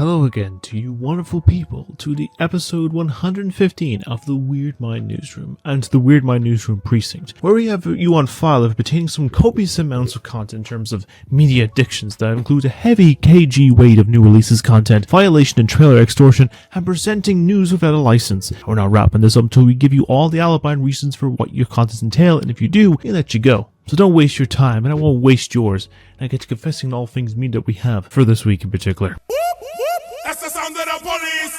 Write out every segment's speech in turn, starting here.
Hello again to you wonderful people, to the episode 115 of the Weird Mind Newsroom and the Weird Mind Newsroom Precinct, where we have you on file of pertaining some copious amounts of content in terms of media addictions that include a heavy kg weight of new releases content, violation and trailer extortion, and presenting news without a license. We're not wrapping this up until we give you all the alibi and reasons for what your contents entail, and if you do, we let you go. So don't waste your time, and I won't waste yours, and I get to confessing all things mean that we have for this week in particular. That's the sound of the police!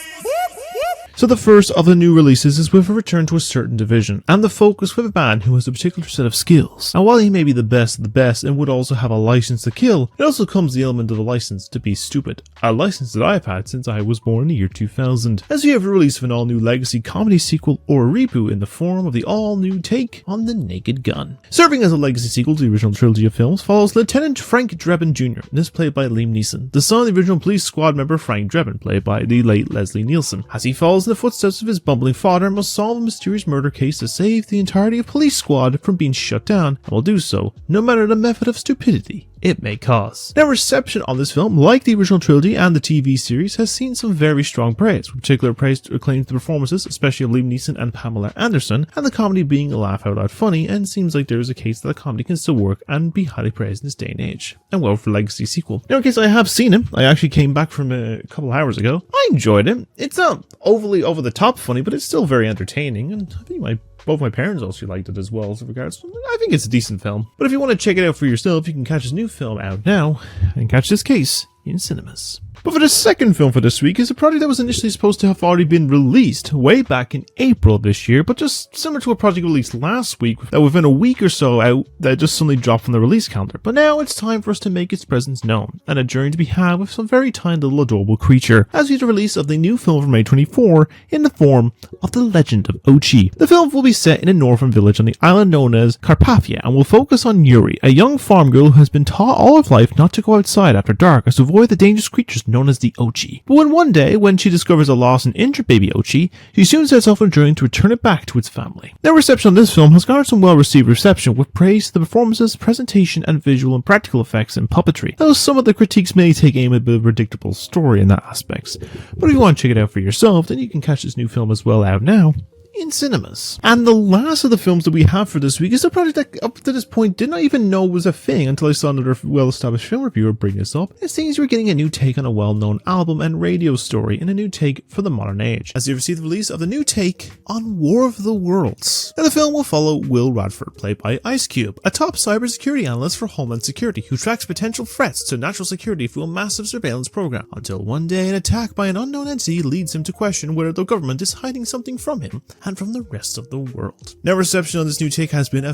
So the first of the new releases is with a return to a certain division, and the focus with a man who has a particular set of skills. And while he may be the best of the best and would also have a license to kill, it also comes the element of a license to be stupid. A license that I've had since I was born in the year 2000. As we have a release of an all-new legacy comedy sequel or a reboot in the form of the all-new take on The Naked Gun. Serving as a legacy sequel to the original trilogy of films follows Lieutenant Frank Drebin Jr., this played by Liam Neeson, the son of the original police squad member Frank Drebin, played by the late Leslie Nielsen, as he follows in the footsteps of his bumbling father and must solve a mysterious murder case to save the entirety of police squad from being shut down, and will do so no matter the method of stupidity it may cause. Now, reception on this film, like the original trilogy and the TV series, has seen some very strong praise. With particular praise acclaimed the performances, especially of Liam Neeson and Pamela Anderson, and the comedy being a laugh-out-loud funny, and seems like there is a case that the comedy can still work and be highly praised in this day and age. And well, for legacy sequel. Now, in case I have seen him, I actually came back from a couple hours ago. I enjoyed it. It's not overly over-the-top funny, but it's still very entertaining, and I think both my parents also liked it as well, so regards. I think it's a decent film. But if you want to check it out for yourself, you can catch his new film out now, and catch this case in cinemas. But for the second film for this week is a project that was initially supposed to have already been released way back in April of this year, but just similar to a project released last week that within a week or so out that just suddenly dropped from the release calendar. But now it's time for us to make its presence known, and a journey to be had with some very tiny little adorable creature, as we have the release of the new film from May 24 in the form of The Legend of Ochi. The film will be set in a northern village on the island known as Karpathia, and will focus on Yuri, a young farm girl who has been taught all of life not to go outside after dark as to avoid the dangerous creatures known as the Ochi. But one day, when she discovers a lost and injured baby Ochi, she soon sets off on a journey to return it back to its family. Now, reception on this film has garnered some well-received reception, with praise to the performances, presentation, and visual and practical effects and puppetry, though some of the critiques may take aim at the predictable story in that aspects. But if you want to check it out for yourself, then you can catch this new film as well out now in cinemas. And the last of the films that we have for this week is a project that up to this point did not even know was a thing until I saw another well-established film reviewer bring this up. It seems we're getting a new take on a well-known album and radio story, and a new take for the modern age, as we receive the release of the new take on War of the Worlds. Now, the film will follow Will Radford, played by Ice Cube, a top cybersecurity analyst for Homeland Security who tracks potential threats to national security through a massive surveillance program, until one day an attack by an unknown entity leads him to question whether the government is hiding something from him and from the rest of the world. Now, reception on this new take has been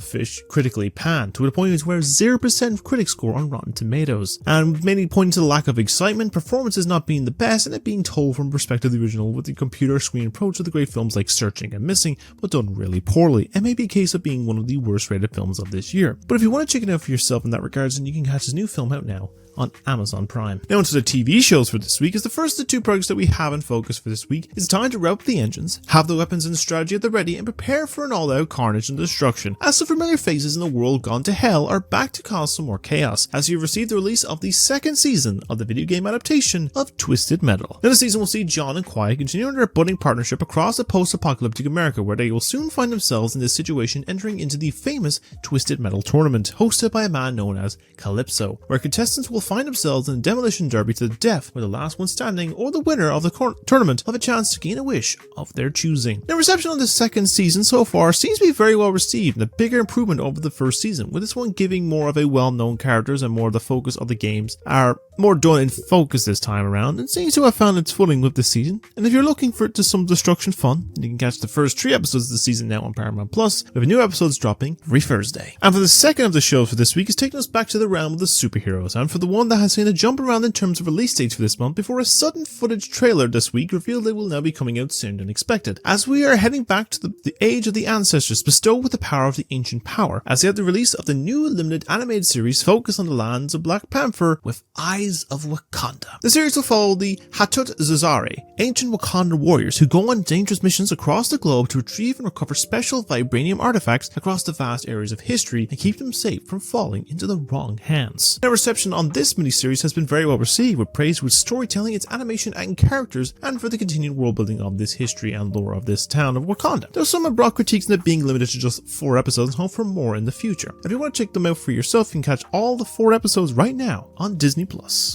critically panned, to a point where 0% critic score on Rotten Tomatoes, and mainly pointing to the lack of excitement, performances not being the best, and it being told from the perspective of the original with the computer screen approach of the great films like Searching and Missing, but done really poorly, and may be a case of being one of the worst rated films of this year. But if you want to check it out for yourself in that regards, then you can catch this new film out now on Amazon Prime. Now, into the TV shows for this week is the first of the two projects that we have in focus for this week. It's time to rev up the engines, have the weapons and strategy at the ready, and prepare for an all-out carnage and destruction, as the familiar faces in the world gone to hell are back to cause some more chaos, as you've received the release of the second season of the video game adaptation of Twisted Metal. Now, the season will see John and Quiet continuing their budding partnership across a post-apocalyptic America, where they will soon find themselves in this situation, entering into the famous Twisted Metal tournament, hosted by a man known as Calypso, where contestants will find themselves in a demolition derby to the death, with the last one standing or the winner of the tournament have a chance to gain a wish of their choosing. Now, reception on the second season so far seems to be very well received, and a bigger improvement over the first season, with this one giving more of a well-known characters and more of the focus of the games are more done in focus this time around, and seems to have found its footing with this season. And if you're looking for some destruction fun, you can catch the first 3 episodes of the season now on Paramount Plus, with new episodes dropping every Thursday. And for the second of the shows for this week is taking us back to the realm of the superheroes, and for the one that has seen a jump around in terms of release dates for this month, before a sudden footage trailer this week revealed they will now be coming out sooner than expected, as we are heading harkening back to the age of the ancestors bestowed with the power of the ancient power, as they had the release of the new limited animated series focused on the lands of Black Panther with Eyes of Wakanda. The series will follow the Hatut Zazare, ancient Wakanda warriors who go on dangerous missions across the globe to retrieve and recover special vibranium artifacts across the vast areas of history and keep them safe from falling into the wrong hands. Now, reception on this miniseries has been very well received, with praise for its storytelling, its animation and characters, and for the continued world building of this history and lore of this town of Wakanda. There are some broad critiques in it being limited to just 4 episodes and hope for more in the future. If you want to check them out for yourself, you can catch all the 4 episodes right now on Disney+.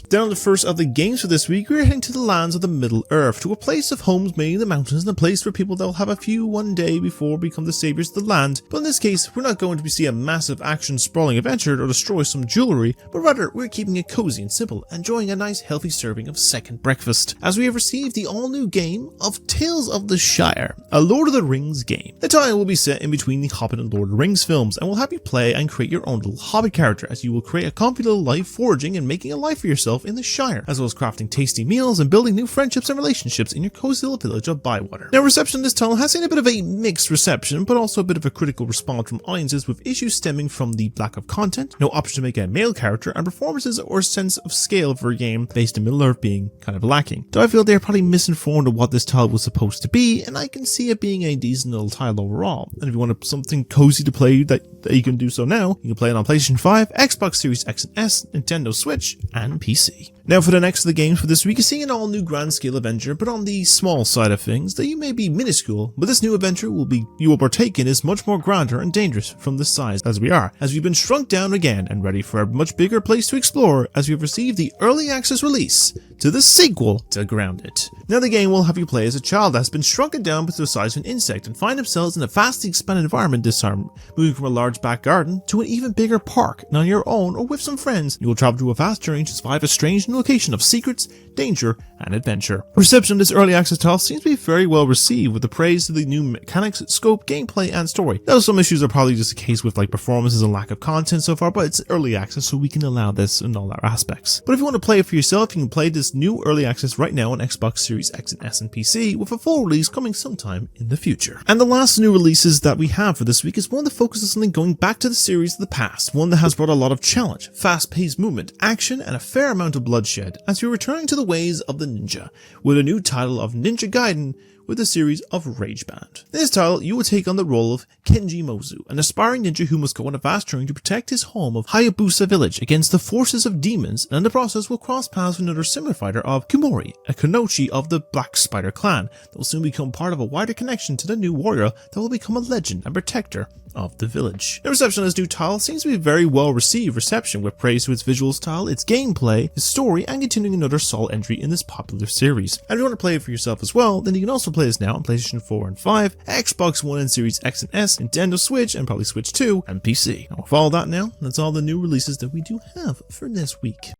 Down the first of the games for this week, we're heading to the lands of the Middle Earth, to a place of homes made in the mountains and a place for people that will have a few one day before become the saviors of the land. But in this case, we're not going to see a massive action sprawling adventure or destroy some jewelry, but rather we're keeping it cozy and simple, enjoying a nice healthy serving of second breakfast, as we have received the all-new game of Tales of the Shire, a Lord of the Rings game. The title will be set in between the Hobbit and Lord of the Rings films, and will have you play and create your own little Hobbit character, as you will create a comfy little life foraging and making a life for yourself in the Shire, as well as crafting tasty meals and building new friendships and relationships in your cozy little village of Bywater. Now, reception of this title has seen a bit of a mixed reception, but also a bit of a critical response from audiences, with issues stemming from the lack of content, no option to make a male character, and performances or sense of scale for a game based in Middle-earth being kind of lacking. Though I feel they're probably misinformed of what this title was supposed to be, and I can see it being a decent little title overall. And if you want something cozy to play, that you can do so now. You can play it on PlayStation 5, Xbox Series X and S, Nintendo Switch, and PC. Now, for the next of the games for this week, you're seeing an all-new grand-scale adventure, but on the small side of things, that you may be minuscule, but this new adventure you will partake in is much more grander and dangerous from the size as we are, as we've been shrunk down again and ready for a much bigger place to explore, as we've received the early access release to the sequel to Grounded. Now, the game will have you play as a child that has been shrunken down to the size of an insect and find themselves in a vastly expanded environment this time, moving from a large back garden to an even bigger park, and on your own or with some friends, you will travel through a vast journey to survive a strange new location of secrets, danger, and adventure. Reception of this early access title seems to be very well received, with the praise to the new mechanics, scope, gameplay, and story. Though some issues are probably just a case with performances and lack of content so far, but it's early access, so we can allow this in all our aspects. But if you want to play it for yourself, you can play this new early access right now on Xbox Series X and S and PC, with a full release coming sometime in the future. And the last new releases that we have for this week is one that focuses on something going back to the series of the past, one that has brought a lot of challenge, fast-paced movement, action, and a fair amount of bloodshed, as we're returning to the ways of the ninja, with a new title of Ninja Gaiden, with a series of Rage Band. In this title, you will take on the role of Kenji Mozu, an aspiring ninja who must go on a vast journey to protect his home of Hayabusa village against the forces of demons, and in the process will cross paths with another similar fighter of Kumori, a Kunoichi of the Black Spider clan, that will soon become part of a wider connection to the new warrior that will become a legend and protector of the village. The reception of this new title seems to be very well received reception, with praise to its visual style, its gameplay, its story, and continuing another solid entry in this popular series. And if you want to play it for yourself as well, then you can also play this now on PlayStation 4 and 5, Xbox One and Series X and S, Nintendo Switch, and probably Switch 2, and PC. And with all that now, that's all the new releases that we do have for this week.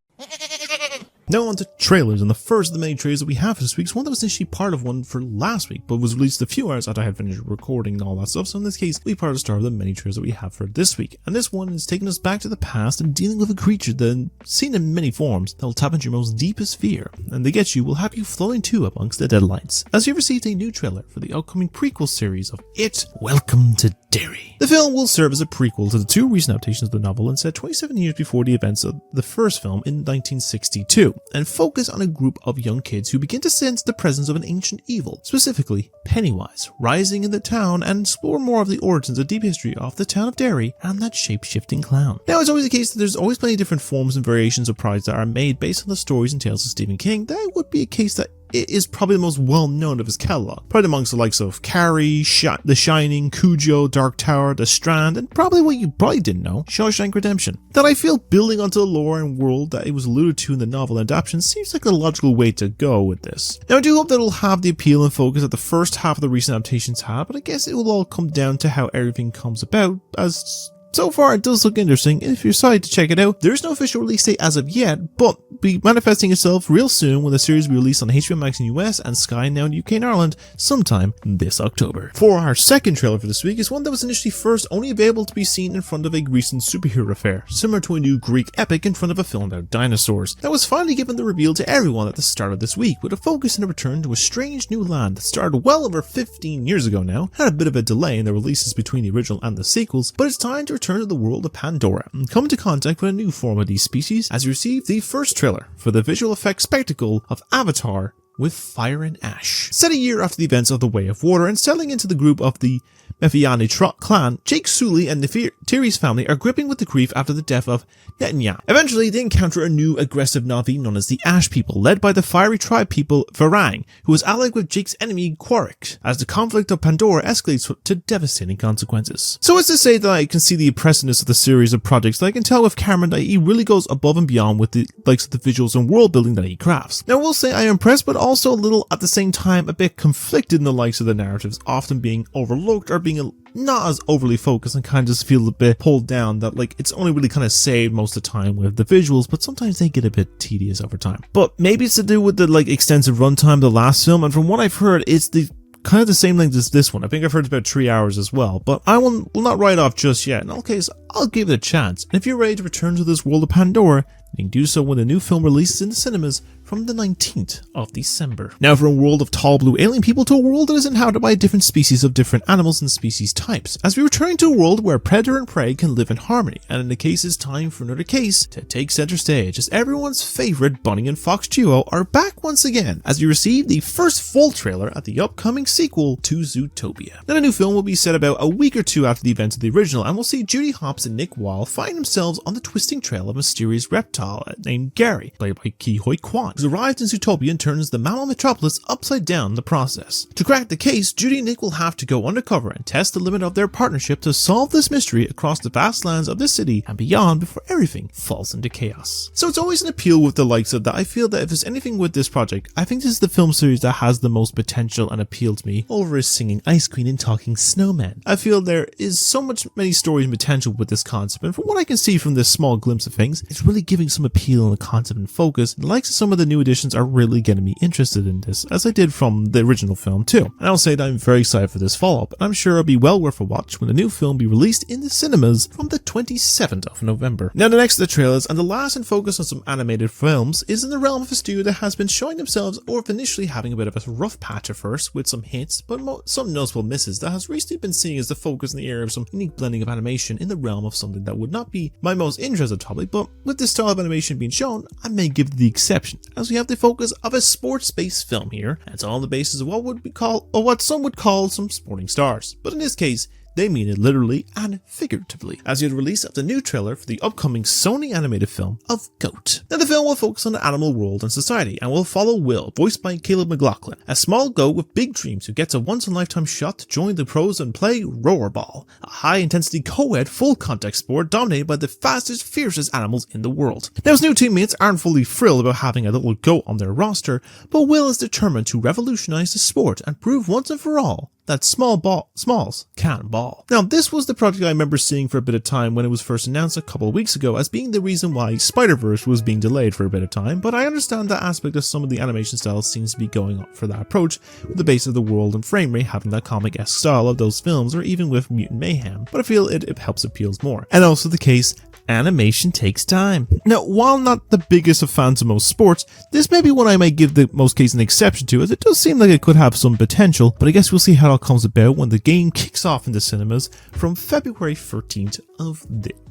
Now on to trailers, and the first of the many trailers that we have for this week is one that was initially part of one for last week, but was released a few hours after I had finished recording and all that stuff, so in this case, we part of the start of the many trailers that we have for this week. And this one is taking us back to the past and dealing with a creature that, seen in many forms, that will tap into your most deepest fear, and they get you will have you floating too amongst the deadlights, as you've received a new trailer for the upcoming prequel series of It, Welcome to Derry. The film will serve as a prequel to the 2 recent adaptations of the novel and set 27 years before the events of the first film in 1962, and focus on a group of young kids who begin to sense the presence of an ancient evil, specifically Pennywise, rising in the town, and explore more of the origins and deep history of the town of Derry and that shape-shifting clown. Now, it's always the case that there's always plenty of different forms and variations of prides that are made based on the stories and tales of Stephen King. That would be a case that it is probably the most well-known of his catalog, probably amongst the likes of Carrie, The Shining, Cujo, Dark Tower, The Strand, and probably what you probably didn't know, Shawshank Redemption. That I feel building onto the lore and world that it was alluded to in the novel adaptation seems like the logical way to go with this. Now, I do hope that it'll have the appeal and focus that the first half of the recent adaptations had, but I guess it will all come down to how everything comes about, as So far it does look interesting, and if you're excited to check it out, there is no official release date as of yet, but be manifesting itself real soon when the series will be released on HBO Max in the US and Sky now in UK and Ireland sometime this October. For our second trailer for this week is one that was initially first only available to be seen in front of a recent superhero affair, similar to a new Greek epic in front of a film about dinosaurs, that was finally given the reveal to everyone at the start of this week, with a focus and a return to a strange new land that started well over 15 years ago now, had a bit of a delay in the releases between the original and the sequels, but it's time to return to the world of Pandora and come into contact with a new form of these species as you receive the first trailer for the visual effects spectacle of Avatar with Fire and Ash. Set a year after the events of The Way of Water and settling into the group of the Mephiani clan, Jake Sully and Neferi's family are gripping with the grief after the death of Netanyahu. Eventually, they encounter a new aggressive Na'vi known as the Ash People, led by the fiery tribe people Varang, who is allied with Jake's enemy Quarik, as the conflict of Pandora escalates to devastating consequences. So as to say that I can see the impressiveness of the series of projects that I can tell with Cameron that he really goes above and beyond with the likes of the visuals and world building that he crafts. Now I will say I am impressed, but also a little at the same time a bit conflicted in the likes of the narratives often being overlooked or being not as overly focused, and kind of just feel a bit pulled down that like it's only really kind of saved most of the time with the visuals, but sometimes they get a bit tedious over time. But maybe it's to do with the like extensive runtime of the last film, and from what I've heard it's the kind of the same length as this one. I think I've heard it's about 3 hours as well, but I will not write off just yet. In all case, I'll give it a chance, and if you're ready to return to this world of Pandora, you can do so when the new film releases in the cinemas from the 19th of December. Now from a world of tall blue alien people to a world that is inhabited by different species of different animals and species types, as we return to a world where predator and prey can live in harmony, and in the case it's time for another case to take center stage, as everyone's favourite Bunny and Fox duo are back once again, as we receive the first full trailer at the upcoming sequel to Zootopia. Now the new film will be set about a week or two after the events of the original, and we'll see Judy Hopps and Nick Wilde find themselves on the twisting trail of a mysterious reptile named Gary, played by Ki Hoi Kwan, who's arrived in Zootopia and turns the mammal metropolis upside down in the process. To crack the case, Judy and Nick will have to go undercover and test the limit of their partnership to solve this mystery across the vast lands of the city and beyond before everything falls into chaos. So it's always an appeal with the likes of that. I feel that if there's anything with this project, I think this is the film series that has the most potential and appeal to me over his singing Ice Queen and talking snowman. I feel there is so much many stories and potential with this concept, and from what I can see from this small glimpse of things, it's really giving some appeal and the concept and focus. The likes of some of the new additions are really getting me interested in this, as I did from the original film too. And I'll say that I'm very excited for this follow-up, and I'm sure it'll be well worth a watch when the new film be released in the cinemas from the 27th of November. Now the next of the trailers, and the last in focus on some animated films, is in the realm of a studio that has been showing themselves or initially having a bit of a rough patch at first with some hits, but some noticeable misses that has recently been seen as the focus in the area of some unique blending of animation in the realm of something that would not be my most interested topic, but with this style of animation being shown, I may give it the exception, as we have the focus of a sports-based film here, and it's all on the basis of what some would call some sporting stars. But in this case, they mean it literally and figuratively, as you had release of the new trailer for the upcoming Sony animated film of Goat. Now the film will focus on the animal world and society, and will follow Will, voiced by Caleb McLaughlin, a small goat with big dreams who gets a once-in-a-lifetime shot to join the pros and play Rollerball, a high-intensity co-ed full-contact sport dominated by the fastest, fiercest animals in the world. Now his new teammates aren't fully thrilled about having a little goat on their roster, but Will is determined to revolutionize the sport and prove once and for all that smalls can ball. Now, this was the project I remember seeing for a bit of time when it was first announced a couple of weeks ago as being the reason why Spider-Verse was being delayed for a bit of time, but I understand that aspect of some of the animation styles seems to be going up for that approach, with the base of the world and frame rate having that comic-esque style of those films, or even with Mutant Mayhem, but I feel it helps appeals more. And also the case, animation takes time. Now, while not the biggest of fans of most sports, this may be one I might give the most case an exception to, as it does seem like it could have some potential, but I guess we'll see how it all comes about when the game kicks off in the cinemas from February 13th of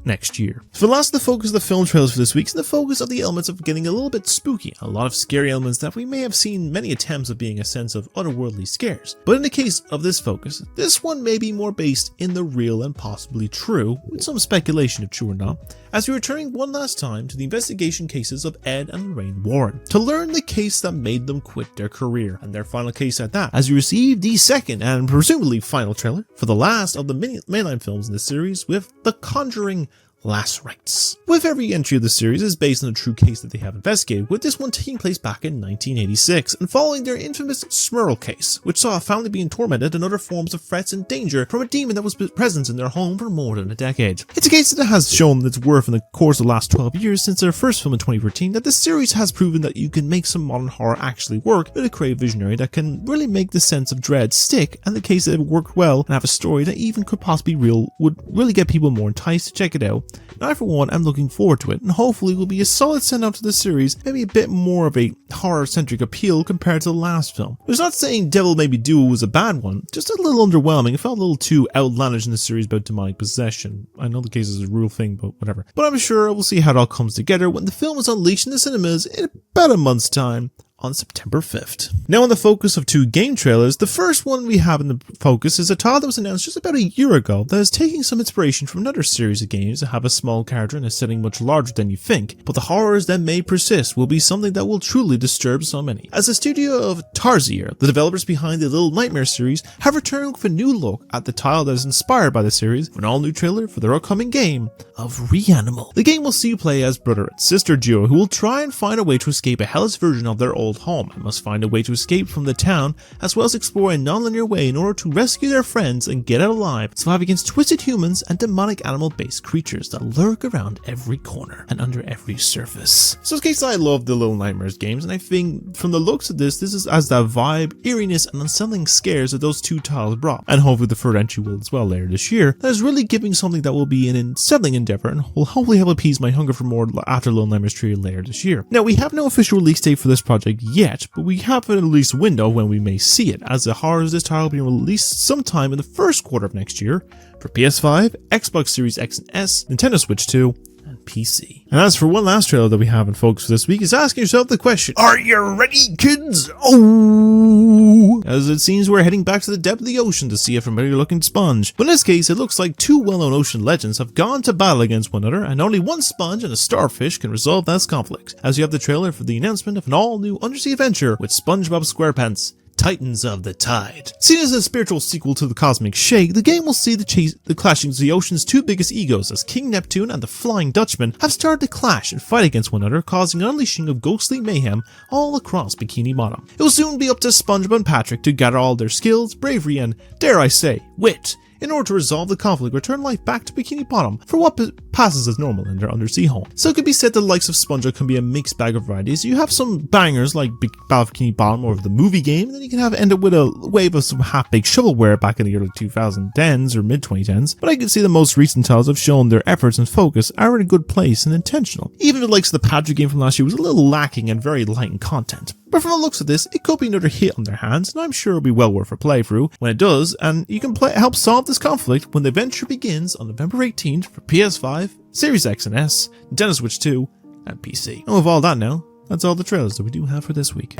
next year. For the last of the focus of the film trailers for this week is the focus of the elements of getting a little bit spooky, a lot of scary elements that we may have seen many attempts of being a sense of otherworldly scares. But in the case of this focus, this one may be more based in the real and possibly true, with some speculation if true or not, as we're returning one last time to the investigation cases of Ed and Lorraine Warren, to learn the case that made them quit their career, and their final case at that, as we receive the second and presumably final trailer for the last of the mainline films in the series, with The Conjuring Last Rites. With every entry of the series is based on a true case that they have investigated, with this one taking place back in 1986 and following their infamous Smurl case, which saw a family being tormented and other forms of threats and danger from a demon that was present in their home for more than a decade. It's a case that has shown its worth in the course of the last 12 years since their first film in 2014, that the series has proven that you can make some modern horror actually work with a creative visionary that can really make the sense of dread stick, and the case that it worked well and have a story that even could possibly would really get people more enticed to check it out. And I for one am looking forward to it, and hopefully will be a solid send out to the series, maybe a bit more of a horror centric appeal compared to the last film. It's not saying Devil Made Me Do It was a bad one, just a little underwhelming. It felt a little too outlandish in the series about demonic possession. I know the case is a real thing, but whatever. But I'm sure we'll see how it all comes together when the film is unleashed in the cinemas in about a month's time, on September 5th. Now on the focus of two game trailers, the first one we have in the focus is a title that was announced just about a year ago that is taking some inspiration from another series of games that have a small character in a setting much larger than you think, but the horrors that may persist will be something that will truly disturb so many. As the studio of Tarsier, the developers behind the Little Nightmares series, have returned with a new look at the title that is inspired by the series, with an all-new trailer for their upcoming game of Reanimal. The game will see you play as brother and sister duo who will try and find a way to escape a hellish version of their old home and must find a way to escape from the town, as well as explore a non-linear way in order to rescue their friends and get out alive, survive against twisted humans and demonic animal-based creatures that lurk around every corner and under every surface. So in case I love the Little Nightmares games, and I think from the looks of this is as that vibe, eeriness and unsettling scares that those two titles brought, and hopefully the third entry will as well later this year, that is really giving something that will be an unsettling endeavor and will hopefully help appease my hunger for more after Little Nightmares 3 later this year. Now we have no official release date for this project yet, but we have an release window when we may see it, as the horrors of this title will be released sometime in the first quarter of next year for PS5, Xbox Series X and S, Nintendo Switch 2, and PC. And as for one last trailer that we have in focus for this week, is asking yourself the question, are you ready, kids? Oh! As it seems we're heading back to the depth of the ocean to see a familiar looking sponge. But in this case, it looks like two well-known ocean legends have gone to battle against one another, and only one sponge and a starfish can resolve that conflict. As you have the trailer for the announcement of an all-new undersea adventure with Spongebob SquarePants, Titans of the Tide. Seen as a spiritual sequel to the Cosmic Shake, the game will see the clashing of the ocean's two biggest egos, as King Neptune and the Flying Dutchman have started to clash and fight against one another, causing an unleashing of ghostly mayhem all across Bikini Bottom. It will soon be up to SpongeBob and Patrick to gather all their skills, bravery and, dare I say, wit, in order to resolve the conflict, return life back to Bikini Bottom for what passes as normal in their undersea home. So it could be said the likes of SpongeBob can be a mixed bag of varieties. You have some bangers like Bikini Bottom or the movie game, and then you can have end up with a wave of some half-baked shovelware back in the early 2010s or mid-2010s. But I can see the most recent titles have shown their efforts and focus are in a good place and intentional. Even the likes of the Patrick game from last year was a little lacking and very light in content. But from the looks of this, it could be another hit on their hands, and I'm sure it'll be well worth a playthrough when it does, and you can help solve this conflict when the adventure begins on November 18th for PS5, Series X and S, Nintendo Switch 2, and PC. And with all that now, that's all the trailers that we do have for this week.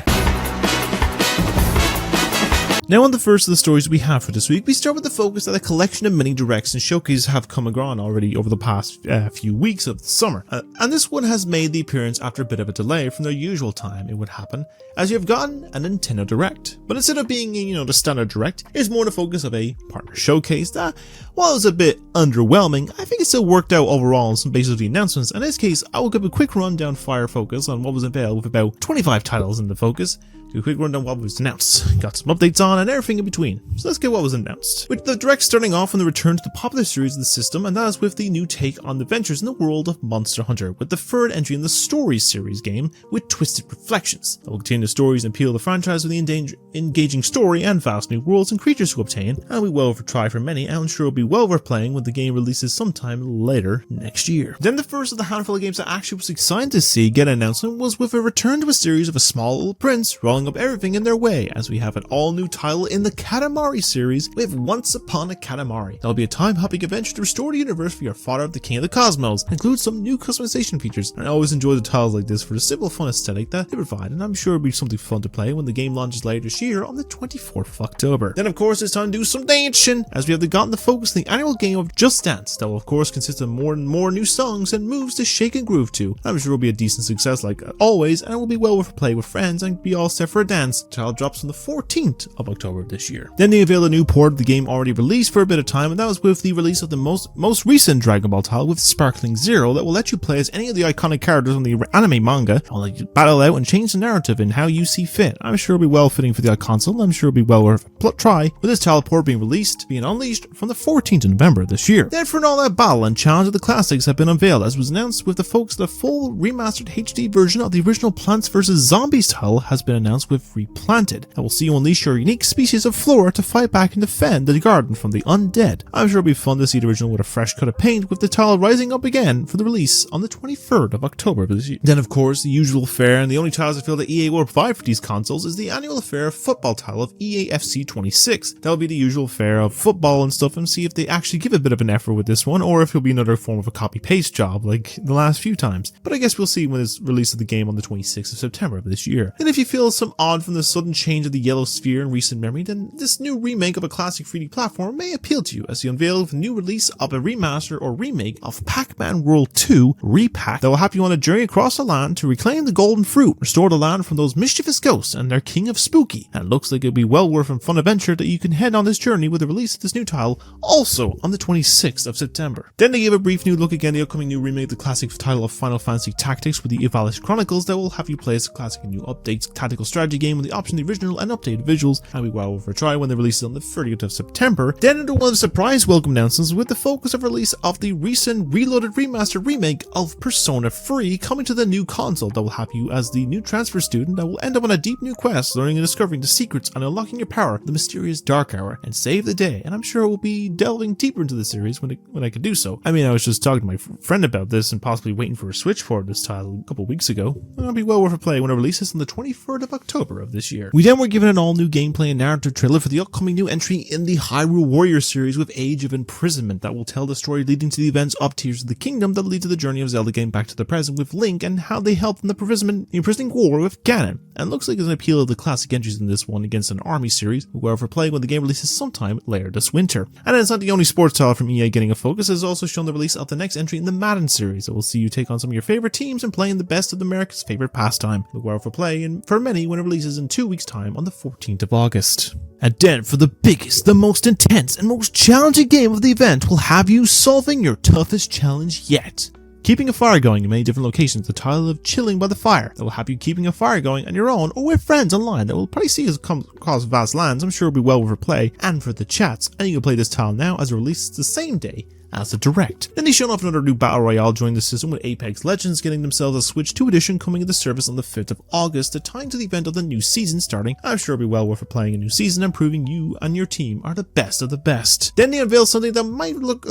Now on the first of the stories we have for this week, we start with the focus that a collection of mini directs and showcases have come and gone already over the past few weeks of the summer. And this one has made the appearance after a bit of a delay from their usual time it would happen, as you have gotten a Nintendo Direct. But instead of being, the standard Direct, it's more the focus of a partner showcase that, while it was a bit underwhelming, I think it still worked out overall on some basis of the announcements. In this case, I will give a quick rundown fire focus on what was available with about 25 titles in the focus. Do a quick rundown what was announced, got some updates on and everything in between. So let's get what was announced. With the Direct starting off on the return to the popular series of the system, and that is with the new take on the adventures in the world of Monster Hunter, with the third entry in the Stories series game with Twisted Reflections. That will continue the stories and appeal the franchise with the engaging story and vast new worlds and creatures to obtain, and will be well worth a try for many, and I'm sure it will be well worth playing when the game releases sometime later next year. Then the first of the handful of games that actually was exciting to see get an announcement was with a return to a series of a small little prince rolling up everything in their way, as we have an all-new title in the Katamari series with Once Upon a Katamari. That'll be a time-hopping adventure to restore the universe for your father of the King of the Cosmos, and include some new customization features. And I always enjoy the titles like this for the simple fun aesthetic that they provide, and I'm sure it'll be something fun to play when the game launches later this year on the 24th of October. Then of course it's time to do some dancing, as we have gotten the focus the annual game of Just Dance that will of course consist of more and more new songs and moves to shake and groove to. I'm sure it will be a decent success like always, and it will be well worth a play with friends and be all set for a dance. The title drops on the 14th of October of this year. Then they unveiled a new port of the game already released for a bit of time, and that was with the release of the most recent Dragon Ball title with Sparkling Zero that will let you play as any of the iconic characters from the anime manga, or let you battle out and change the narrative in how you see fit. I'm sure it'll be well fitting for the console. I'm sure it'll be well worth a try, with this teleport being unleashed from the 14th of November this year. Then for an all-out battle and challenge of the classics have been unveiled, as was announced with the folks that a full remastered HD version of the original Plants vs. Zombies title has been announced with Replanted, and will see you unleash your unique species of flora to fight back and defend the garden from the undead. I'm sure it'll be fun to see the original with a fresh coat of paint, with the title rising up again for the release on the 23rd of October of this year. Then of course the usual fare, and the only titles I feel that EA will provide for these consoles is the annual affair of football title of EA FC 26. That will be the usual fare of football and stuff, and see if they actually give a bit of an effort with this one, or if it'll be another form of a copy-paste job like the last few times. But I guess we'll see when it's release of the game on the 26th of September of this year. And if you feel some odd from the sudden change of the yellow sphere in recent memory, then this new remake of a classic 3D platform may appeal to you, as the unveil of a new release of a remaster or remake of Pac-Man World 2 Repack that will have you on a journey across the land to reclaim the golden fruit, restore the land from those mischievous ghosts and their king of spooky. And it looks like it'll be well worth a fun adventure that you can head on this journey with the release of this new title also on the 26th of September. Then they gave a brief new look again at the upcoming new remake of the classic title of Final Fantasy Tactics with the Ivalice Chronicles that will have you play as a classic and new updates tactical strategy game with the option of the original and updated visuals, and be well worth a try when they release it on the 30th of September. Then under one of the surprise welcome announcements with the focus of release of the recent reloaded remastered remake of Persona 3 coming to the new console that will have you as the new transfer student that will end up on a deep new quest, learning and discovering the secrets and unlocking your power, the mysterious Dark Hour, and save the day. And I'm sure we'll be delving deeper into the series when I could do so. I mean, I was just talking to my friend about this and possibly waiting for a Switch port of this title a couple weeks ago. It'll be well worth a play when it releases on the 23rd of October of this year. We then were given an all-new gameplay and narrative trailer for the upcoming new entry in the Hyrule Warrior series with Age of Imprisonment that will tell the story leading to the events up Tears of the Kingdom that lead to the journey of Zelda game back to the present with Link and how they helped in the imprisoning war with Ganon. And looks like it's an appeal of the classic entries in this one against an army series, whoever play when the game releases sometime later this winter. And it's not the only sports title from EA getting a focus, has also shown the release of the next entry in the Madden series that will see you take on some of your favorite teams and play in the best of America's favorite pastime. Whoever play and for many when it releases in 2 weeks time on the 14th of August. And then for the biggest, the most intense and most challenging game of the event will have you solving your toughest challenge yet. Keeping a fire going in many different locations, the title of Chilling by the Fire that will have you keeping a fire going on your own or with friends online that will probably see us come across vast lands. I'm sure it'll be well worth a play and for the chats, and you can play this title now as it releases the same day as a direct. Then they showed off another new Battle Royale joining the system with Apex Legends getting themselves a Switch 2 edition coming into service on the 5th of August, the time to the event of the new season starting. I'm sure it'll be well worth it playing a new season and proving you and your team are the best of the best. Then they unveiled something that might look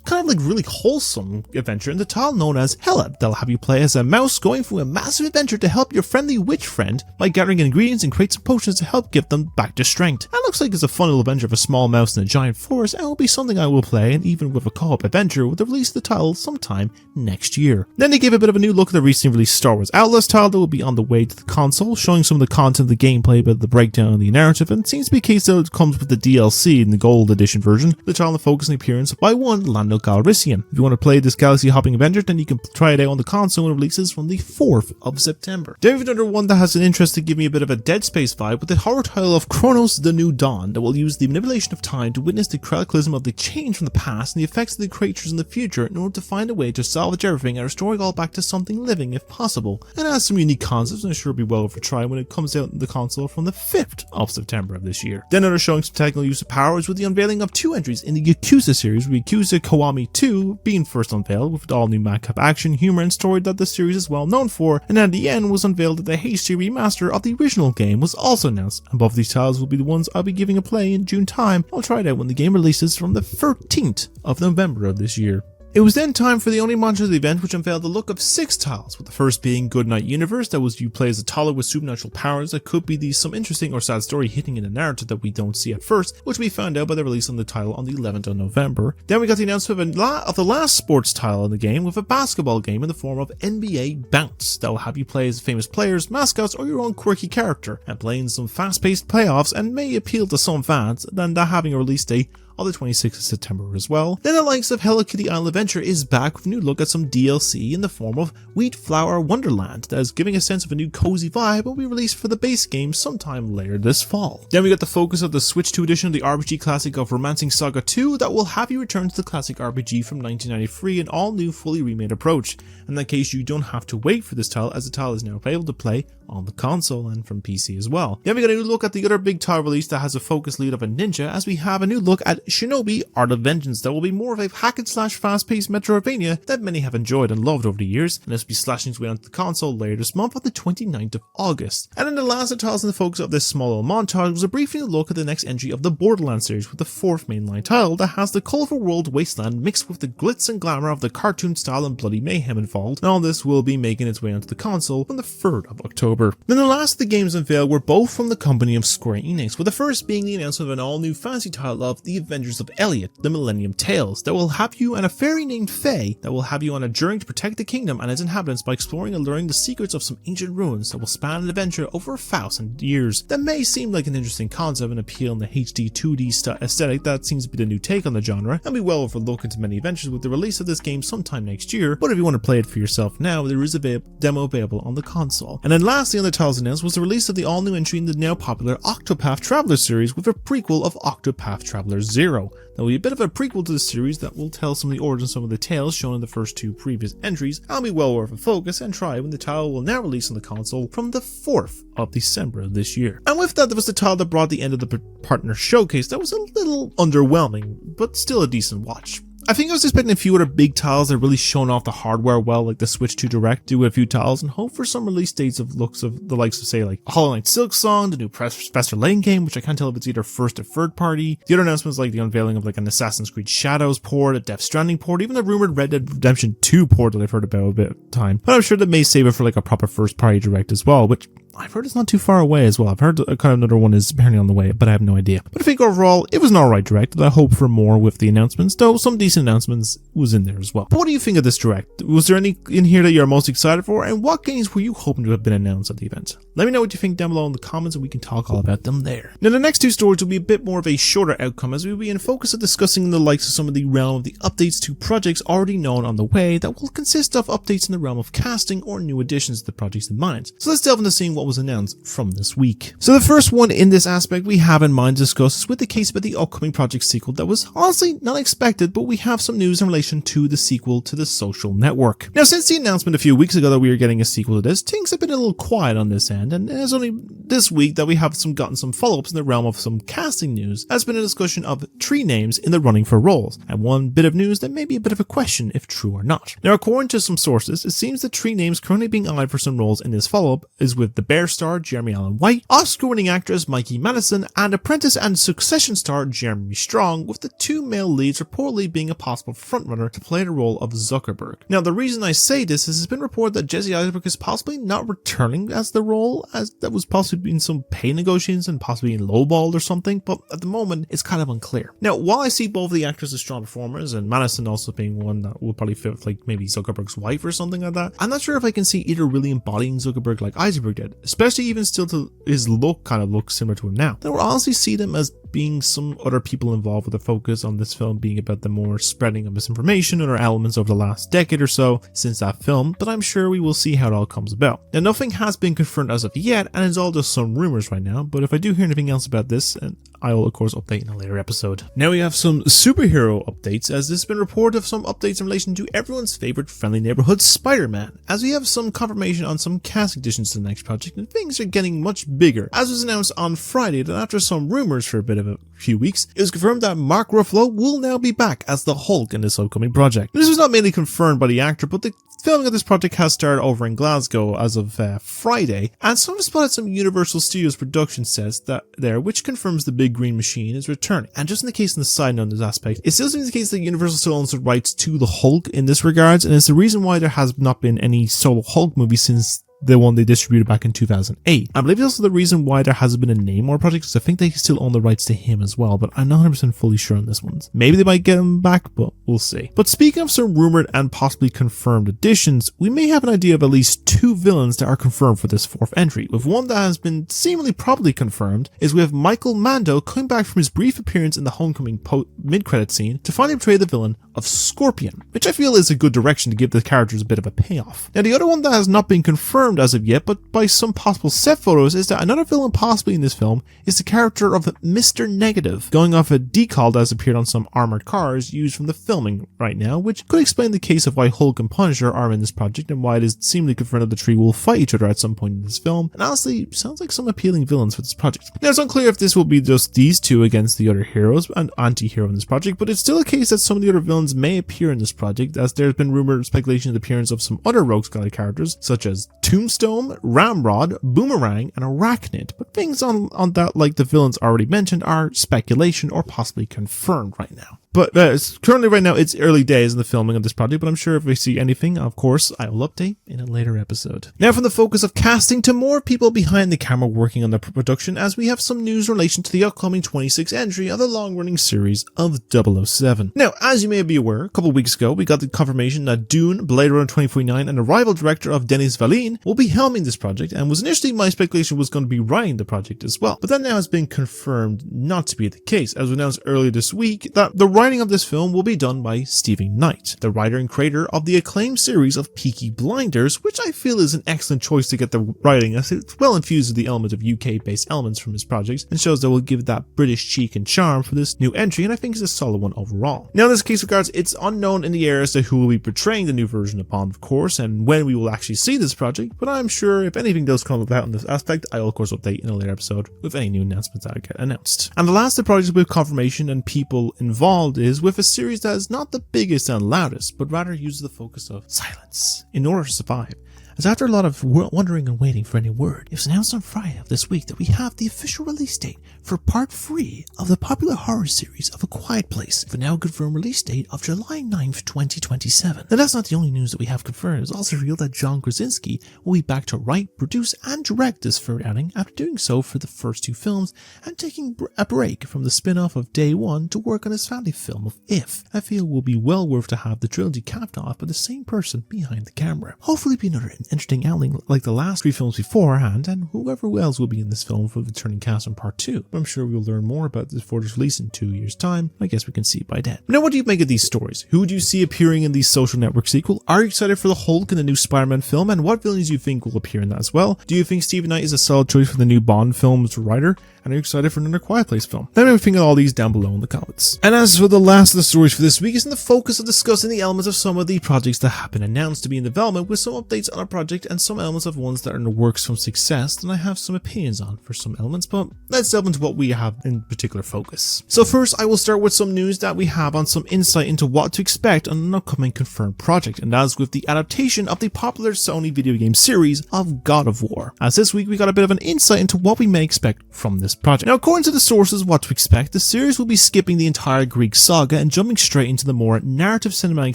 kind of like really wholesome adventure in the title known as Hella that'll have you play as a mouse going through a massive adventure to help your friendly witch friend by gathering ingredients and create some potions to help give them back their strength. And looks like it's a fun little adventure of a small mouse in a giant forest, and will be something I will play, and even with a co-op adventure with the release of the title sometime next year. Then they gave a bit of a new look at the recently released Star Wars Outlaws title that will be on the way to the console, showing some of the content of the gameplay, but the breakdown of the narrative, and it seems to be a case that it comes with the DLC in the Gold Edition version. The title and focus on the appearance by one Lando Calrissian. If you want to play this galaxy hopping adventure, then you can try it out on the console when it releases from the 4th of September. Then we have another one that has an interest to give me a bit of a Dead Space vibe with the horror title of Chronos the New Dawn that will use the manipulation of time to witness the cataclysm of the change from the past and the effects of the creatures in the future in order to find a way to salvage everything and restore it all back to something living if possible. And it has some unique concepts, and I'm sure it'll be well worth a try when it comes out in the console from the 5th of September of this year. Then they're showing some technical use of powers with the unveiling of 2 entries in the Yakuza series, with Yakuza Kiwami 2 being first unveiled with all new madcap action, humor and story that the series is well known for, and at the end was unveiled that the HD remaster of the original game was also announced, and both of these titles will be the ones I'll be giving a play in June time. I'll try it out when the game releases from the 13th of November of this year. It was then time for the only monster of the event, which unveiled the look of 6 titles, with the first being Goodnight Universe, that was you play as a toddler with supernatural powers that could be some interesting or sad story hitting in a narrative that we don't see at first, which we found out by the release of the title on the 11th of November. Then we got the announcement of the last sports title in the game, with a basketball game in the form of NBA Bounce, that will have you play as famous players, mascots, or your own quirky character, and play in some fast-paced playoffs, and may appeal to some fans than having a release date on the 26th of September as well. Then the likes of Hello Kitty Island Adventure is back with a new look at some DLC in the form of Wheat Flower Wonderland that is giving a sense of a new cozy vibe and will be released for the base game sometime later this fall. Then we got the focus of the Switch 2 edition of the RPG classic of Romancing Saga 2 that will have you return to the classic RPG from 1993 in all new fully remade approach. In that case, you don't have to wait for this title, as the title is now able to play on the console and from PC as well. Then we got a new look at the other big title release that has a focus lead of a ninja, as we have a new look at Shinobi Art of Vengeance that will be more of a hack and slash fast-paced Metroidvania that many have enjoyed and loved over the years, and this will be slashing its way onto the console later this month on the 29th of August. And then the last of the titles in the focus of this small little montage was a brief look at the next entry of the Borderlands series, with the fourth mainline title that has the colourful world wasteland mixed with the glitz and glamour of the cartoon style and bloody mayhem involved, and all this will be making its way onto the console on the 3rd of October. Then the last of the games unveiled were both from the company of Square Enix, with the first being the announcement of an all-new fantasy title of The Adventures of Elliot, The Millennium Tales, that will have you and a fairy named Faye that will have you on a journey to protect the kingdom and its inhabitants by exploring and learning the secrets of some ancient ruins that will span an adventure over 1,000 years. That may seem like an interesting concept and appeal in the HD 2D aesthetic that seems to be the new take on the genre, and be well worth a look into many adventures with the release of this game sometime next year, but if you want to play it for yourself now, there is a demo available on the console. And then lastly on the titles announced was the release of the all-new entry in the now popular Octopath Traveler series with a prequel of Octopath Traveler 0. That will be a bit of a prequel to the series that will tell some of the origins of some of the tales shown in the first two previous entries, and be well worth a focus and try when the title will now release on the console from the 4th of December of this year. And with that, there was the title that brought the end of the partner showcase that was a little underwhelming, but still a decent watch. I think I was expecting a few other big titles that really shown off the hardware well, like the Switch 2 Direct, do a few titles, and hope for some release dates of looks of the likes of, say, like Hollow Knight Silksong, the new Professor Layton game, which I can't tell if it's either first or third party. The other announcements like the unveiling of like an Assassin's Creed Shadows port, a Death Stranding port, even the rumored Red Dead Redemption 2 port that I've heard about a bit of time. But I'm sure that may save it for like a proper first party Direct as well, which I've heard it's not too far away as well. I've heard kind of another one is apparently on the way, but I have no idea. But I think overall, it was an alright Direct, and I hope for more with the announcements, though some decent announcements was in there as well. But what do you think of this Direct? Was there any in here that you're most excited for, and what games were you hoping to have been announced at the event? Let me know what you think down below in the comments, and we can talk all about them there. Now the next two stories will be a bit more of a shorter outcome, as we will be in focus of discussing the likes of some of the realm of the updates to projects already known on the way that will consist of updates in the realm of casting or new additions to the projects in mind. So let's delve into seeing what was announced from this week. So the first one in this aspect we have in mind to discuss is with the case about the upcoming project sequel that was honestly not expected, but we have some news in relation to the sequel to The Social Network. Now since the announcement a few weeks ago that we were getting a sequel to this, things have been a little quiet on this end, and it's only this week that we have gotten some follow-ups in the realm of some casting news. There's been a discussion of 3 names in the running for roles, and one bit of news that may be a bit of a question if true or not. Now according to some sources, it seems that 3 names currently being eyed for some roles in this follow-up is with the Bear star Jeremy Allen White, Oscar-winning actress Mikey Madison, and Apprentice and Succession star Jeremy Strong, with the 2 male leads reportedly being a possible frontrunner to play the role of Zuckerberg. Now the reason I say this is it's been reported that Jesse Eisenberg is possibly not returning as the role, as that was possibly in some pay negotiations and possibly in lowballed or something, but at the moment it's kind of unclear. Now while I see both of the actors as strong performers, and Madison also being one that will probably fit with like maybe Zuckerberg's wife or something like that, I'm not sure if I can see either really embodying Zuckerberg like Eisenberg did, especially even still to his look kind of looks similar to him now. I would honestly see them as being some other people involved with the focus on this film being about the more spreading of misinformation and other elements over the last decade or so since that film, but I'm sure we will see how it all comes about. Now nothing has been confirmed as of yet, and it's all just some rumors right now, but if I do hear anything else about this, I'll of course update in a later episode. Now we have some superhero updates, as this has been reported of some updates in relation to everyone's favorite friendly neighborhood Spider-Man, as we have some confirmation on some casting additions to the next project, and things are getting much bigger, as was announced on Friday that after some rumors for a bit of a few weeks, it was confirmed that Mark Ruffalo will now be back as the Hulk in this upcoming project. This was not mainly confirmed by the actor, but the filming of this project has started over in Glasgow as of Friday, and some have spotted some Universal Studios production sets which confirms the big green machine is returning. And just in the case on the side note on this aspect, it still seems the case that Universal still owns the rights to the Hulk in this regards, and it's the reason why there has not been any solo Hulk movie since the one they distributed back in 2008. I believe it's also the reason why there hasn't been a name or project, because I think they still own the rights to him as well, but I'm not 100% fully sure on this one. Maybe they might get him back, but we'll see. But speaking of some rumored and possibly confirmed additions, we may have an idea of at least 2 villains that are confirmed for this 4th entry, with one that has been seemingly probably confirmed is we have Michael Mando coming back from his brief appearance in the Homecoming mid-credit scene to finally portray the villain of Scorpion, which I feel is a good direction to give the characters a bit of a payoff. Now the other one that has not been confirmed as of yet, but by some possible set photos, is that another villain possibly in this film is the character of Mr. Negative, going off a decal that has appeared on some armored cars used from the filming right now, which could explain the case of why Hulk and Punisher are in this project and why it is seemingly confirmed that the three will fight each other at some point in this film, and honestly sounds like some appealing villains for this project. Now it's unclear if this will be just these two against the other heroes and anti-hero in this project, but it's still a case that some of the other villains may appear in this project, as there's been rumored speculation of the appearance of some other Rogues Gallery characters such as Tombstone, Ramrod, Boomerang, and Arachnid, but things on that, like the villains already mentioned, are speculation or possibly confirmed right now. But currently right now it's early days in the filming of this project, but I'm sure if we see anything, of course, I will update in a later episode. Now from the focus of casting to more people behind the camera working on the production, as we have some news in relation to the upcoming 26th entry of the long-running series of 007. Now, as you may be aware, a couple of weeks ago we got the confirmation that Dune, Blade Runner 2049, and the rival director of Denis Villeneuve will be helming this project, and was initially my speculation was going to be writing the project as well. But that now has been confirmed not to be the case, as we announced earlier this week that the writing of this film will be done by Stephen Knight, the writer and creator of the acclaimed series of Peaky Blinders, which I feel is an excellent choice to get the writing, as it's well infused with the element of UK-based elements from his projects, and shows that will give that British cheek and charm for this new entry, and I think it's a solid one overall. Now in this case regards, it's unknown in the air as to who will be portraying the new version of Bond, of course, and when we will actually see this project, but I'm sure if anything does come about in this aspect, I will of course update in a later episode with any new announcements that get announced. And the last of the projects with confirmation and people involved is with a series that is not the biggest and loudest, but rather uses the focus of silence in order to survive. As after a lot of wondering and waiting for any word, it was announced on Friday of this week that we have the official release date for part 3 of the popular horror series of A Quiet Place, with a now confirmed release date of July 9th, 2027. Now that's not the only news that we have confirmed. It was also revealed that John Krasinski will be back to write, produce, and direct this third outing after doing so for the first 2 films and taking a break from the spin-off of Day One to work on his family film of If. I feel will be well worth to have the trilogy capped off by the same person behind the camera. Hopefully be another interesting outing like the last 3 films beforehand, and whoever else will be in this film for the returning cast in part 2. I'm sure we'll learn more about this for its release in 2 years' time. I guess we can see it by then. Now, what do you make of these stories? Who do you see appearing in the Social Network sequel? Are you excited for the Hulk in the new Spider-Man film, and what villains do you think will appear in that as well? Do you think Stephen Knight is a solid choice for the new Bond film's writer? And are you excited for another Quiet Place film? Let me know think of all these down below in the comments. And as for the last of the stories for this week, is in the focus of discussing the elements of some of the projects that have been announced to be in development, with some updates on our project and some elements of ones that are in the works from success that I have some opinions on for some elements, but let's delve into what we have in particular focus. So first, I will start with some news that we have on some insight into what to expect on an upcoming confirmed project, and that is with the adaptation of the popular Sony video game series of God of War. As this week we got a bit of an insight into what we may expect from this project. Now, according to the sources what to expect, the series will be skipping the entire Greek saga and jumping straight into the more narrative cinematic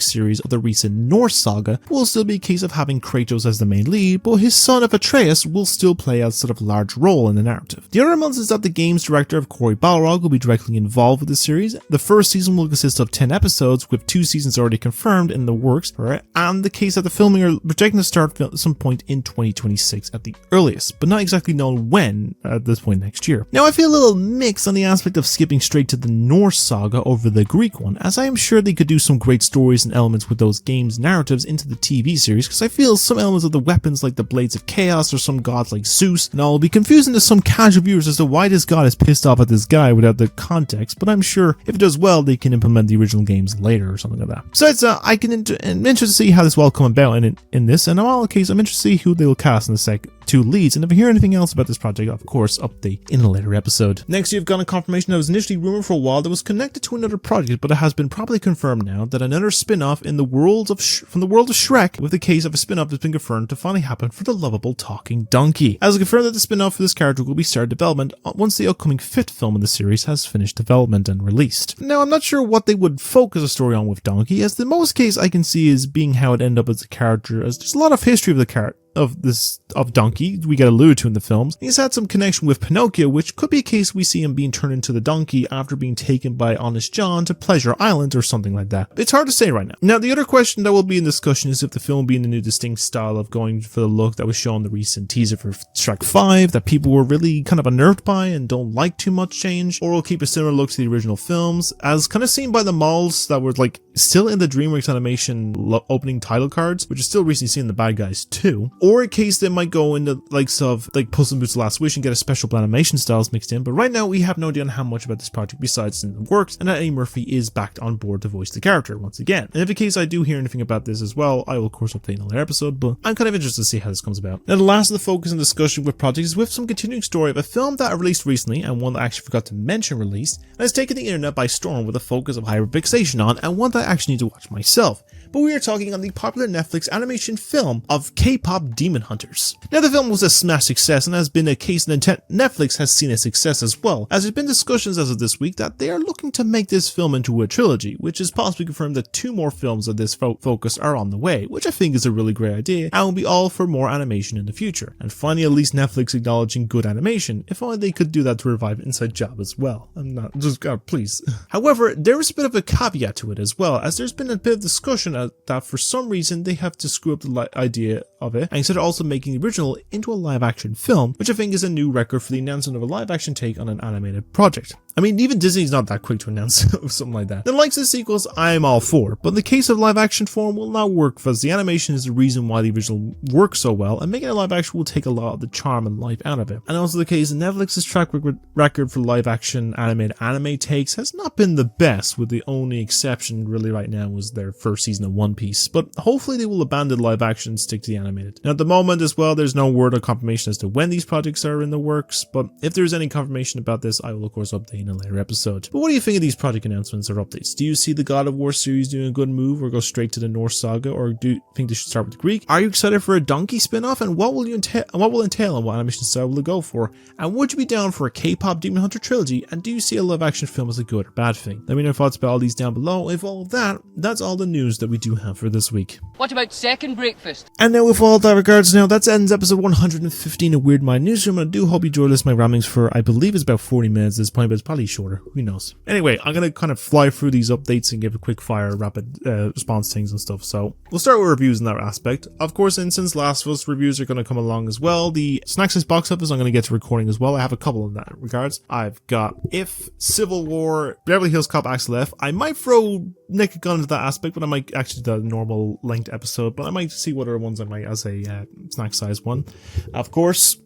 series of the recent Norse saga. It will still be a case of having Kratos as the main lead, but his son of Atreus will still play a sort of large role in the narrative. The other elements is that the game's director of Cory Balrog will be directly involved with the series. The first season will consist of 10 episodes, with 2 seasons already confirmed in the works, and the case that the filming are projecting to start at some point in 2026 at the earliest, but not exactly known when at this point next year. Now, I feel a little mixed on the aspect of skipping straight to the Norse saga over the Greek one, as I am sure they could do some great stories and elements with those games' narratives into the TV series, because I feel some elements of the weapons like the Blades of Chaos or some gods like Zeus and all will be confusing to some casual viewers as to why this god is pissed off at this guy without the context, but I'm sure if it does well they can implement the original games later or something like that. Besides, I'm interested to see how this will all come about in this, and in all case I'm interested to see who they will cast in the 2 leads, and if you hear anything else about this project, of course, update in a later episode. Next, you've got a confirmation that was initially rumored for a while that was connected to another project, but it has been probably confirmed now that another spin-off in the world of from the world of Shrek, with the case of a spin-off that's been confirmed to finally happen for the lovable talking donkey. As confirmed that the spin-off for this character will be started development once the upcoming 5th film in the series has finished development and released. Now, I'm not sure what they would focus a story on with Donkey, as the most case I can see is being how it ended up as a character, as there's a lot of history of the character of Donkey we get alluded to in the films. He's had some connection with Pinocchio, which could be a case we see him being turned into the donkey after being taken by Honest John to Pleasure Island or something like that. It's hard to say right now. Now, the other question that will be in discussion is if the film will be in the new distinct style of going for the look that was shown in the recent teaser for Shrek 5 that people were really kind of unnerved by and don't like too much change, or will keep a similar look to the original films, as kind of seen by the malls that were like still in the Dreamworks animation opening title cards, which is still recently seen in the Bad Guys 2, or a case that might go into likes of like Puss in Boots: The Last Wish and get a special animation styles mixed in. But right now we have no idea on how much about this project besides in the works, and that Eddie Murphy is backed on board to voice the character once again. And if in case I do hear anything about this as well, I will of course update in another episode, but I'm kind of interested to see how this comes about. Now, the last of the focus and discussion with projects is with some continuing story of a film that I released recently and one that I actually forgot to mention released, and has taken the internet by storm with a focus of hyperfixation on, and one that I actually need to watch myself. But we are talking on the popular Netflix animation film of Kpop Demon Hunters. Now, the film was a smash success and has been a case that Netflix has seen a success as well, as there's been discussions as of this week that they are looking to make this film into a trilogy, which is possibly confirmed that 2 more films of this focus are on the way, which I think is a really great idea and will be all for more animation in the future. And finally, at least Netflix acknowledging good animation. If only they could do that to revive Inside Job as well. I'm not, just, God, please. However, there is a bit of a caveat to it as well, as there's been a bit of discussion that for some reason they have to screw up the idea of it and consider also making the original into a live action film, which I think is a new record for the announcement of a live action take on an animated project. I mean, even Disney's not that quick to announce something like that. The likes of sequels, I am all for, but in the case of live action form will not work because the animation is the reason why the original works so well, and making a live action will take a lot of the charm and life out of it. And also the case of Netflix's track record for live action animated anime takes has not been the best, with the only exception really right now was their first season of One Piece, but hopefully they will abandon live action and stick to the animated. And at the moment as well, there's no word or confirmation as to when these projects are in the works, but if there's any confirmation about this, I will of course update in a later episode. But what do you think of these project announcements or updates? Do you see the God of War series doing a good move, or go straight to the Norse saga, or do you think they should start with the Greek? Are you excited for a Donkey spin-off, and what will entail and what animation style will it go for? And would you be down for a K-pop Demon Hunter trilogy? And do you see a live action film as a good or bad thing? Let me know your thoughts about all these down below. With all of that, that's all the news that we do have for this week. What about second breakfast? And now with all that regards now, that ends episode 115 of Weird Mind Newsroom. I do hope you enjoyed this. My ramblings for, I believe it's about 40 minutes at this point, but it's probably shorter. Who knows? Anyway, I'm going to kind of fly through these updates and give a quick fire, rapid response things and stuff. So we'll start with reviews in that aspect. Of course, since Last of Us reviews are going to come along as well, the Snack Size box office I'm going to get to recording as well. I have a couple in that regards. I've got If, Civil War, Beverly Hills Cop Axel F. I might throw Naked Gun into that aspect, but I might actually do a normal length episode, but I might see what other ones I might as a snack size one. Of course,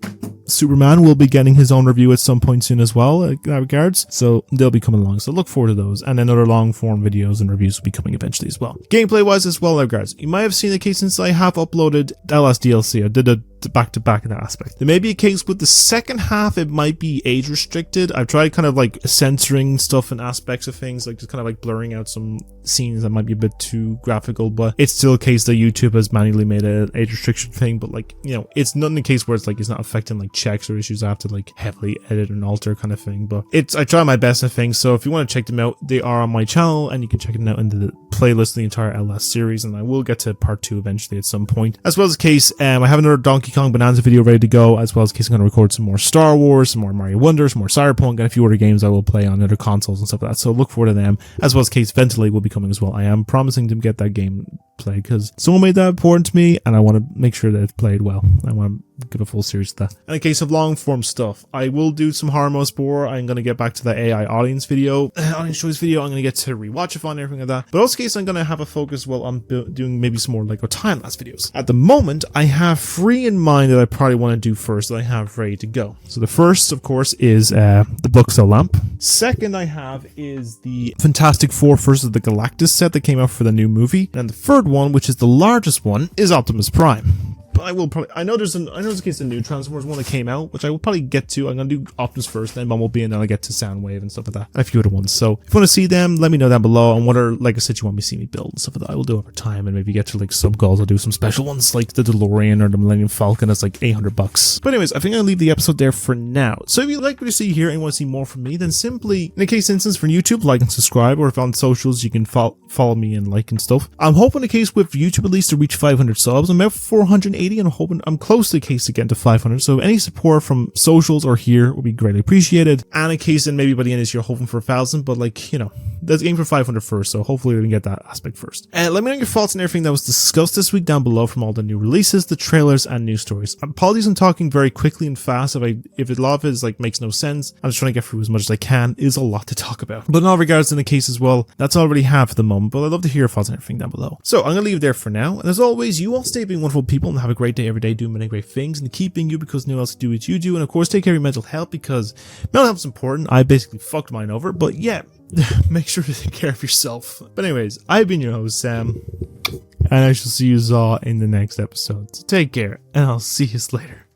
Superman will be getting his own review at some point soon as well in that regards, so they'll be coming along, so look forward to those, and then other long form videos and reviews will be coming eventually as well. Gameplay wise as well in that regards, you might have seen the case since I have uploaded that last DLC. I did a back-to-back in that aspect. There may be a case with the second half, it might be age restricted. I've tried kind of like censoring stuff and aspects of things, like just kind of like blurring out some scenes that might be a bit too graphical, but it's still a case that YouTube has manually made an age restriction thing, but like, you know, it's not in the case where it's like it's not affecting like checks or issues I have to like heavily edit and alter kind of thing, but I try my best, I think. So if you want to check them out, they are on my channel, and you can check them out in the playlist of the entire LS series, and I will get to part 2 eventually at some point. As well as the case, I have another Donkey Kong Bonanza video ready to go, as well as in case I'm going to record some more Star Wars, some more Mario Wonder, some more Cyberpunk, and a few other games I will play on other consoles and stuff like that, so look forward to them. As well as case Ventilate will be coming as well. I am promising to get that game played because someone made that important to me, and I want to make sure that it's played well. I want to give a full series to that. In the case of long form stuff, I will do some Horror Most Bore. I'm going to get back to the AI audience video, audience choice video. I'm going to get to rewatch it and everything like that. But also in case I'm going to have a focus while I'm doing maybe some more Lego time-lapse videos. At the moment, I have 3 in mind that I probably want to do first that I have ready to go. So the first, of course, is the Buxo lamp. Second I have is the Fantastic Four versus the Galactus set that came out for the new movie. And the third one, which is the largest one, is Optimus Prime. But I will probably, I know there's a case of new Transformers one that came out, which I will probably get to. I'm going to do Optimus first, then Bumblebee, and then I'll get to Soundwave and stuff like that. And a few other ones. So if you want to see them, let me know down below on what are Lego sets you want me to see me build and stuff like that. I will do over time, and maybe get to like sub goals. I'll do some special ones like the DeLorean or the Millennium Falcon. That's like $800. But anyways, I think I'll leave the episode there for now. So if you like what you see here and want to see more from me, then simply, in the case instance for YouTube, like and subscribe, or if on socials, you can follow me and like and stuff. I'm hoping the case with YouTube at least to reach 500 subs. I'm about 480 480, and I'm close to the case to getting to 500. So any support from socials or here would be greatly appreciated. And in case then maybe by the end of this year, hoping for 1,000, but like, you know, let's aim for 500 first. So hopefully we can get that aspect first. Let me know your thoughts on everything that was discussed this week down below, from all the new releases, the trailers, and news stories. Apologies, I'm talking very quickly and fast. If a lot of it is like makes no sense, I'm just trying to get through as much as I can. It is a lot to talk about. But in all regards, in the case as well, that's all I already have for the moment. But I'd love to hear your thoughts on everything down below. So I'm gonna leave it there for now. And as always, you all stay being wonderful people and have a great day every day, doing many great things and keep being you, because no one else can do what you do. And of course, take care of your mental health, because mental health is important. I basically fucked mine over, but yeah, make sure to take care of yourself. But anyways, I've been your host, Sam, and I shall see you all in the next episode. So take care, and I'll see you later.